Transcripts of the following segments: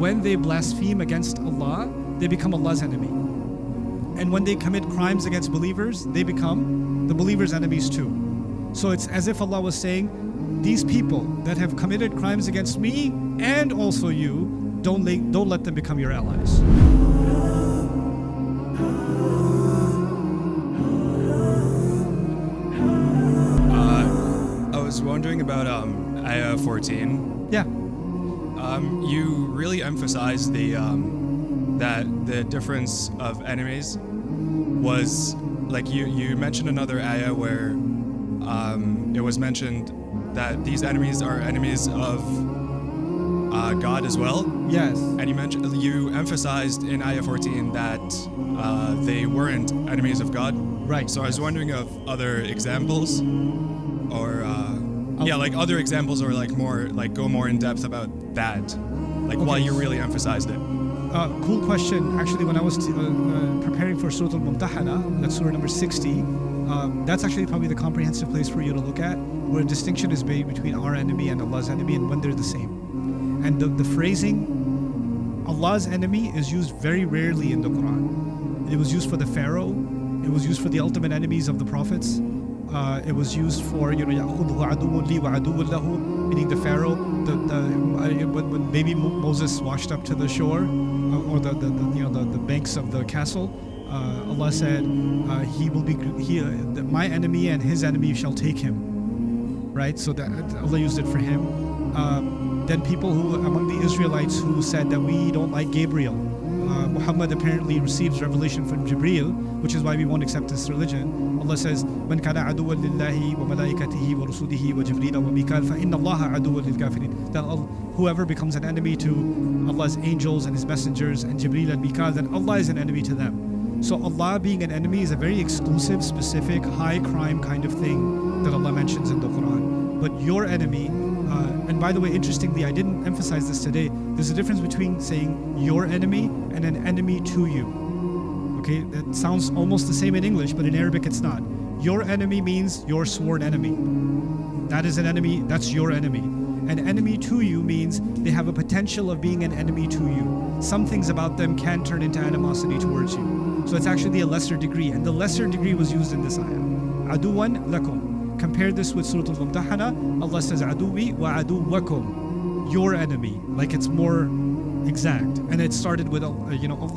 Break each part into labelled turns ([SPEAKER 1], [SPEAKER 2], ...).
[SPEAKER 1] when they blaspheme against Allah, they become Allah's enemy. And when they commit crimes against believers, they become the believers' enemies too. So it's as if Allah was saying, these people that have committed crimes against me and also you, don't let them become your allies.
[SPEAKER 2] I was wondering about Ayah 14.
[SPEAKER 1] Yeah.
[SPEAKER 2] You really emphasized that the difference of enemies was, like you mentioned another ayah where it was mentioned that these enemies are enemies of God as well.
[SPEAKER 1] Yes.
[SPEAKER 2] And you emphasized in ayah 14 that they weren't enemies of God.
[SPEAKER 1] Right.
[SPEAKER 2] So I was wondering of other examples, or like other examples, or like more, like go more in depth about that, like why you really emphasized it.
[SPEAKER 1] Cool question. Actually, when I was preparing for Surah Al-Mumtahana, that's Surah number 60, that's actually probably the comprehensive place for you to look at, where a distinction is made between our enemy and Allah's enemy and when they're the same. And the phrasing, Allah's enemy, is used very rarely in the Quran. It was used for the Pharaoh. It was used for the ultimate enemies of the prophets. It was used for, يَأْخُذُهُ عَدُوٌّ لِي وَعَدُوٌّ لَهُ, meaning the Pharaoh. When baby Moses washed up to the shore, or the banks of the castle, Allah said, my enemy and his enemy shall take him. Right? So that Allah used it for him. Then people among the Israelites who said that we don't like Gabriel. Muhammad apparently receives revelation from Jibreel, which is why we won't accept this religion. Allah says, مَنْ كَانَ عَدُوًّا لِلَّهِ وَمَلَائِكَتِهِ وَرُسُلِهِ وَجِبْرِيلَ وَمِيكَالَ فَإِنَّ اللَّهَ عَدُوٌّ لِلْكَافِرِينَ. That whoever becomes an enemy to Allah's angels and His messengers and Jibreel and Mikael, then Allah is an enemy to them. So Allah being an enemy is a very exclusive, specific, high crime kind of thing that Allah mentions in the Quran. But your enemy, and by the way, interestingly, I didn't emphasize this today, there's a difference between saying your enemy and an enemy to you. Okay, that sounds almost the same in English, but in Arabic it's not. Your enemy means your sworn enemy. That is an enemy, that's your enemy. An enemy to you means they have a potential of being an enemy to you. Some things about them can turn into animosity towards you. So it's actually a lesser degree, and the lesser degree was used in this ayah. Aduwan lakum. Compare this with Surah Al-Mumtahana. Allah says, Aduwi wa aduwakum. Your enemy, like it's more exact. And it started with,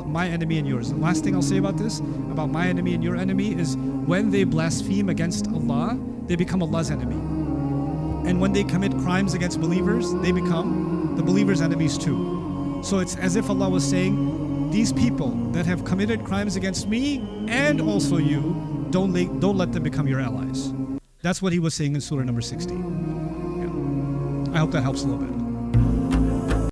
[SPEAKER 1] my enemy and yours. The last thing I'll say about this, about my enemy and your enemy, is when they blaspheme against Allah, they become Allah's enemy. And when they commit crimes against believers, they become the believers' enemies too. So it's as if Allah was saying, these people that have committed crimes against me and also you, don't let them become your allies. That's what he was saying in Surah number 60. Yeah. I hope that helps a little bit.